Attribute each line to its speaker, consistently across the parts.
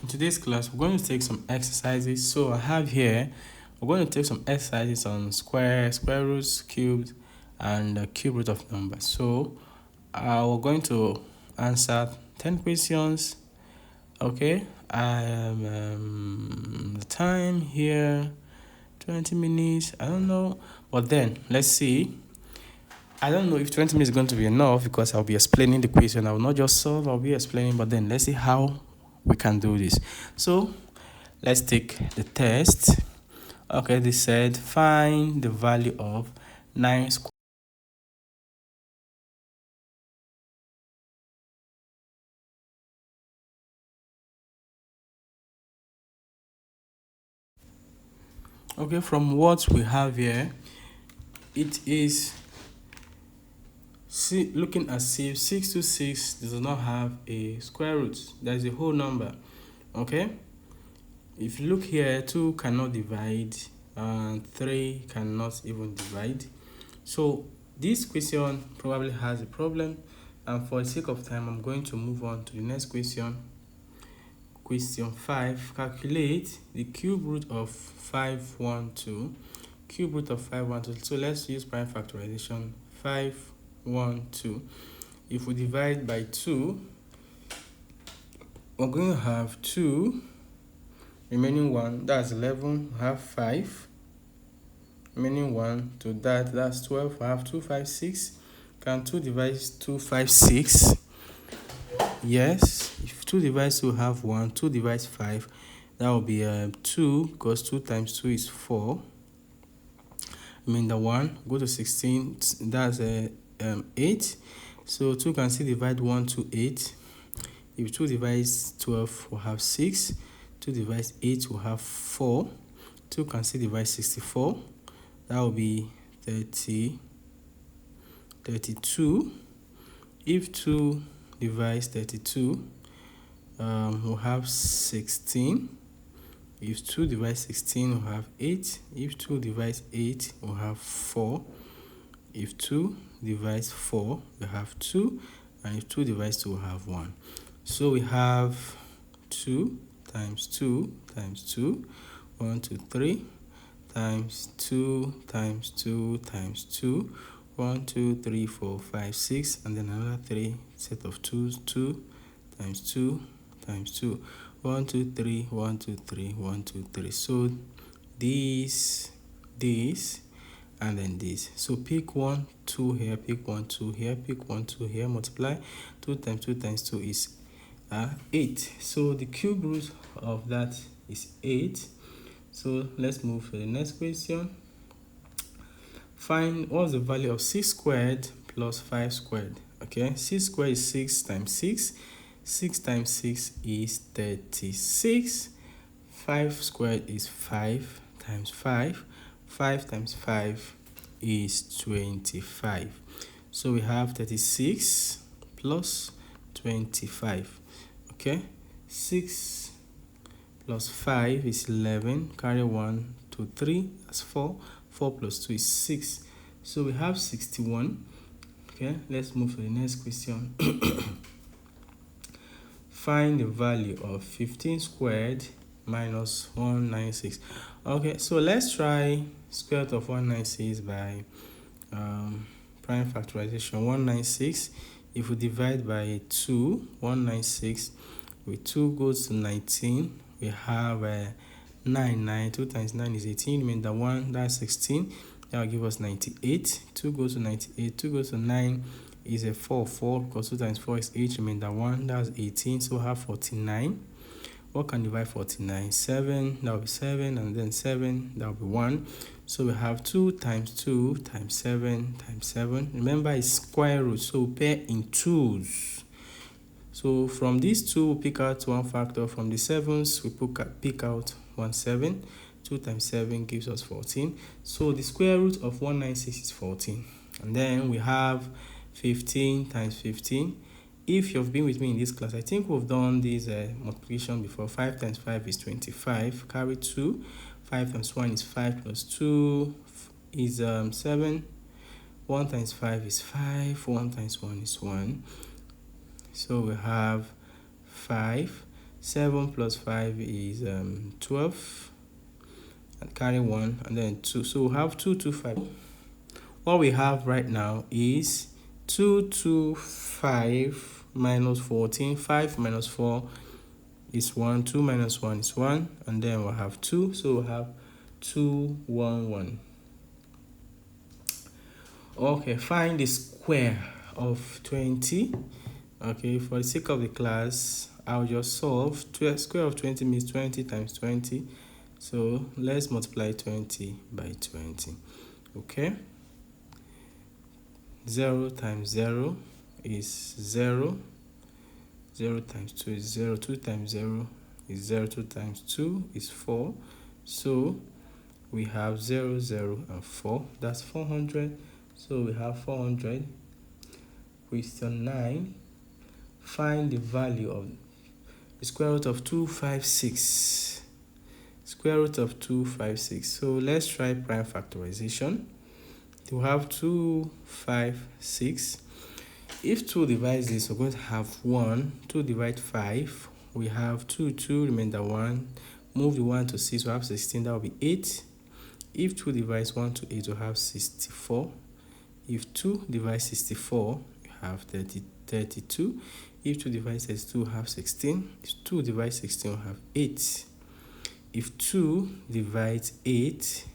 Speaker 1: In today's class, we're going to take some exercises. So I have here, we're going to take some exercises on square roots, cubes, and cube root of numbers. So we're going to answer 10 questions. Okay, the time here 20 minutes. I don't know, but then let's see. I don't know if 20 minutes is going to be enough because I'll be explaining the question. I will not just solve, I'll be explaining, but then let's see how we can do this. So let's take the test. Okay, they said find the value of 9 squared. Okay, from what we have here, it is looking as if 626 does not have a square root. That is a whole number. Okay, if you look here, 2 cannot divide and 3 cannot even divide. So this question probably has a problem, and for the sake of time, I'm going to move on to the next question. Question 5. Calculate the cube root of 512. Cube root of 512. So let's use prime factorization. 512. If we divide by 2, we're going to have 2, remaining 1, that's 11, we have 5, remaining 1 to that's 12, we have 2, 5, 6. Can 2 divide 2, 5, 6? Yes, if 2 divides 2, have 1, 2 divides 5, that will be 2, because 2 times 2 is 4. I mean the 1, go to 16, that's 8. So 2 can still divide 1 to 8. If 2 divides 12, we'll have 6. 2 divides 8, we'll have 4. 2 can still divide 64. That will be 32. If 2 divides 32, we'll have 16. If 2 divides 16, we'll have 8. If 2 divides 8, we'll have 4. If 2 divides 4, we have 2. And if 2 divides 2, we'll have 1. So we have 2 times 2 times 2, 1, 2, 3, times 2 times 2 times 2, 1, 2, 3, 4, 5, 6, and then another 3 set of 2s, 2 times 2 times 2, 1, 2, 3, 1, 2, 3, 1, 2, 3. So this, and then this. So pick 1, 2 here, pick 1, 2 here, pick 1, 2 here, multiply 2 times 2 times 2 is 8. So the cube root of that is 8. So let's move to the next question. Find what's the value of 6 squared plus 5 squared. Okay, 6 squared is 6 times 6. 6 times 6 is 36. 5 squared is 5 times 5. 5 times 5 is 25. So we have 36 plus 25. Okay, 6 plus 5 is 11. Carry 1 to 3, that's 4. 4 plus 2 is 6. So we have 61. Okay, let's move to the next question. Find the value of 15 squared minus 196. Okay, so let's try square root of 196 by prime factorization. 196, if we divide by 2, 196 with 2 goes to 19. We have 9. 2 times 9 is 18. Mean that 1, that's 16. That will give us 98. 2 goes to 98. 2 goes to 9 is a 4. 4 because 2 times 4 is 8. Mean that 1, that's 18. So we have 49. What can divide 49? 7, that will be 7, and then 7, that will be 1. So we have 2 times 2 times 7 times 7. Remember, it's square root, so we pair in 2s. So from these 2, we pick out 1 factor. From the 7s, we pick out 1 7. 2 times 7 gives us 14. So the square root of 196 is 14. And then we have 15 times 15. If you've been with me in this class, I think we've done this multiplication before. 5 times 5 is 25. Carry 2. 5 times 1 is 5 plus 2 is 7. 1 times 5 is 5. 1 times 1 is 1. So we have 5. 7 plus 5 is 12, and carry 1, and then 2. So we have 225. What we have right now is 225 minus 14. 5 minus 4 is 1. 2 minus 1 is 1, and then we'll have 2. So we'll have 211. Okay, find the square of 20. Okay, for the sake of the class, I'll just solve. Square of 20 means 20 times 20. So let's multiply 20 by 20. Okay, 0 times 0 is 0. 0 times 2 is 0. 2 times 0 is 0. 2 times 2 is 4. So we have 0, 0, and 4. That's 400. So we have 400. Question 9. Find the value of the square root of 256. Square root of 256. So let's try prime factorization. We have 256. If 2 divides this, we're going to have 1. 2 divide 5. We have 2, 2, remainder 1. Move the 1 to 6, we have 16. That will be 8. If 2 divides 1 to 8, we have 64. If 2 divides 64, we have 32. If 2 divides 32, we have 16. If 2 divides 16, we have 8. If 2 divides 8,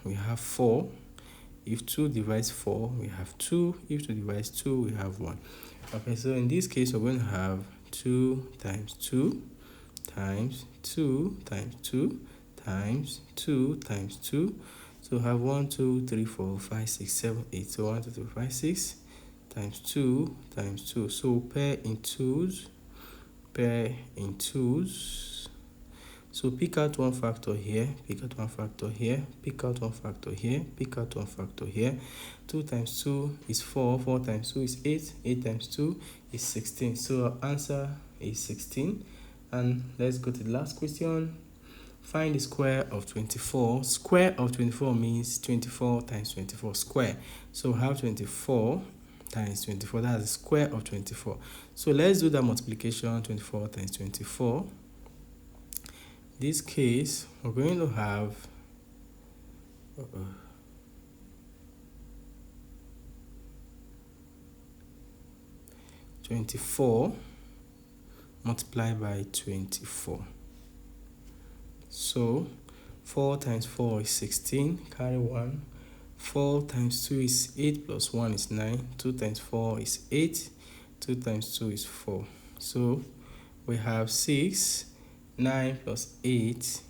Speaker 1: we have 4. If 2 divides 4, we have 2. If 2 divides 2, we have 1. Okay, so in this case, we're going to have 2 times 2 times 2 times 2 times 2 times 2. So we have 1, 2, 3, 4, 5, 6, 7, 8. So 1, 2, 3, 5, 6 times 2 times 2. So pair in twos. Pair in twos. So pick out one factor here, pick out one factor here, pick out one factor here, pick out one factor here. 2 times 2 is 4, 4 times 2 is 8, 8 times 2 is 16. So our answer is 16. And let's go to the last question. Find the square of 24. Square of 24 means 24 times 24 square. So we have 24 times 24, that's the square of 24. So let's do that multiplication, 24 times 24. This case, we're going to have 24 multiplied by 24. So 4 times 4 is 16, carry 1. 4 times 2 is 8 plus 1 is 9. 2 times 4 is 8. 2 times 2 is 4. So we have 6. 9 plus 8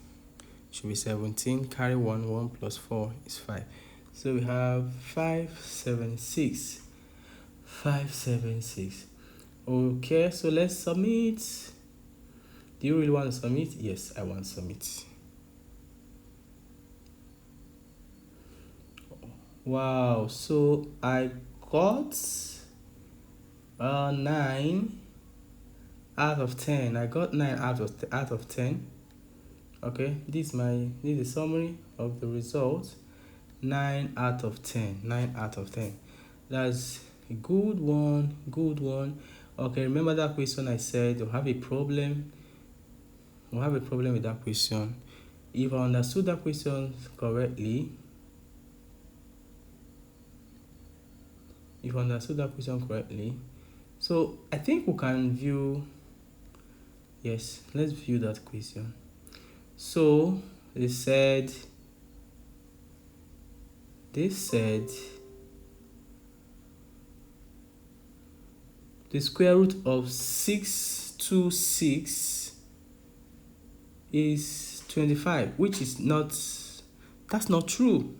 Speaker 1: should be 17. Carry 1. 1 plus 4 is 5. So we have 576. 576. Okay, so let's submit. Do you really want to submit? Yes, I want to submit. Wow, so I got 9 out of 10. I got 9 out of 10. Okay, this is the summary of the results. 9 out of 10. 9 out of 10. That's a good one. Good one. Okay, remember that question I said you'll have a problem. We'll have a problem with that question. If I understood that question correctly, so I think we can view. Yes, let's view that question. So they said the square root of 626 is 25, which is not, that's not true.